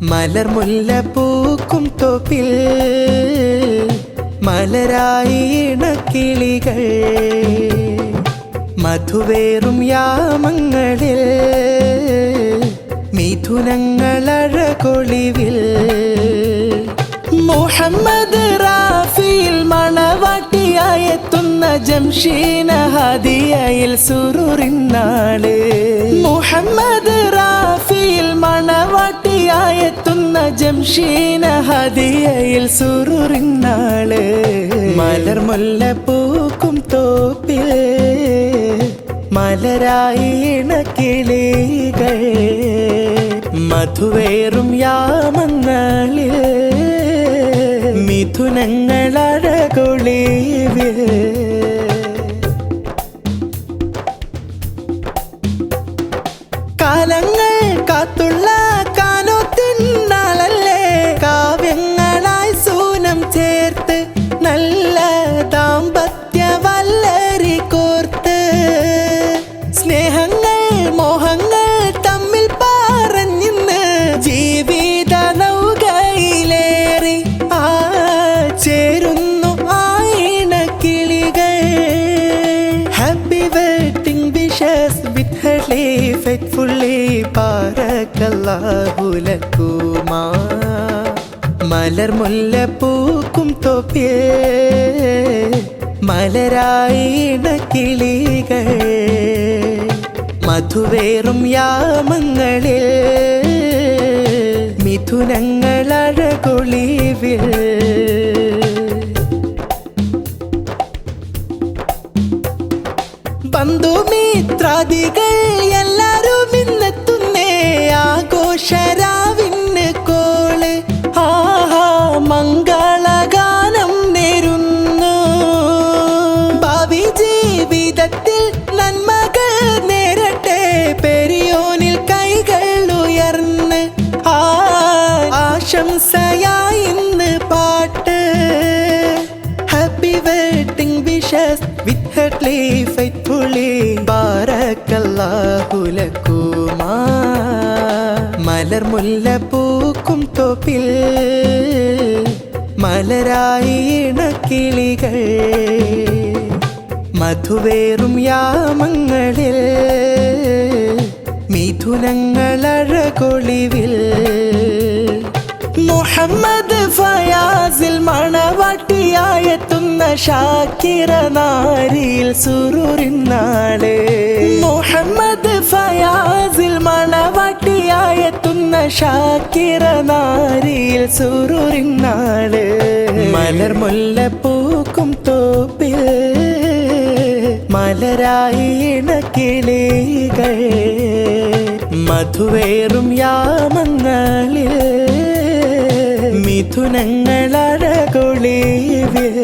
മലർമുല്ല പൂക്കും തോപ്പിൽ മലരായി ഇണക്കിളികൾ മധുവേറും യാമങ്ങളിൽ മിഥുനങ്ങളഴകൊളിവിൽ മുഹമ്മദ് റാഫിയിൽ മണവാട്ടിയായെത്തുന്ന ജംഷീന ഹദിയയിൽ സുറൂറിന്നാള് മുഹമ്മദ് റാഫിയിൽ മണവാട്ടിയായെത്തുന്ന ജംഷീന ഹദിയയിൽ സുറൂറിന്നാള് മലർമുല്ല പൂക്കും തോപ്പിൽ മലരായി ഇണക്കിളികൾ മധുവേറും യാമങ്ങളിൽ മിഥുനങ്ങളഴകൊളിവിൽ കാലങ്ങൾ കാത്തുള്ള കാനോത്തിന്നാളല്ലേ കാവ്യങ്ങളായി സൂനം ചേർത്ത് നല്ല ദാമ്പത്യ വല്ലരി കോർത്ത് സ്നേഹങ്ങൾ മോഹങ്ങൾ തമ്മിൽ പറഞ്ഞിന്ന് ജീവിത നൗകയിലേറി ചേരുന്നു ആയിണക്കിളികൾ ഹാപ്പി വെഡിങ് വിഷസ് വിത്ത് ഹർലി ഫെയ്ത്ത്ഫുള്ളി ബാറക്കല്ലാഹു ലക്കുമാ മലർമുല്ല പൂക്കും തോപ്പിൽ മലരായി ഇണക്കിളികൾ മധുവേറും യാമങ്ങളിൽ മിഥുനങ്ങളഴകൊളിവിൽ ബന്ധുമിത്രാദികൾ എല്ലാരും ഇന്നെത്തുന്നേ ആഘോഷരാവിന് കോള് ആഹാ മംഗളഗാനം നേരുന്നു ഭാവി ജീവിതത്തിൽ നന്മകൾ നേരട്ടെ പെരിയോനിൽ കൈകൾ ഉയർന്ന് ആശംസയായി ഇന്ന് പാട്ട് ഹാപ്പി വെഡിങ് വിഷസ് വിത്ത് ഹർലി ഫെയ്ത്ത്ഫുള്ളി ബാറക്കല്ലാഹു ലക്കുമാ മലർമുല്ല പൂക്കും തോപ്പിൽ മലരായി ഇണക്കിളികൾ മധുവേറും യാമങ്ങളിൽ മിഥുനങ്ങളഴകൊളിവിൽ മുഹമ്മദ് ഫയാസിൽ മണവാട്ടിയായെത്തുന്ന ഷാക്കിറ നാരിയിൽ സുറൂറിന്നാള് മുഹമ്മദ് ഫയാസിൽ മണവാട്ടിയായെത്തുന്ന ഷാക്കിറ നാരിയിൽ സുറൂറിന്നാള് മലർമുല്ല പൂക്കും തോപ്പിൽ മലരായി ഇണക്കിളികൾ മധുവേറും യാമങ്ങളിൽ മിഥുനങ്ങളഴകൊളിവിൽ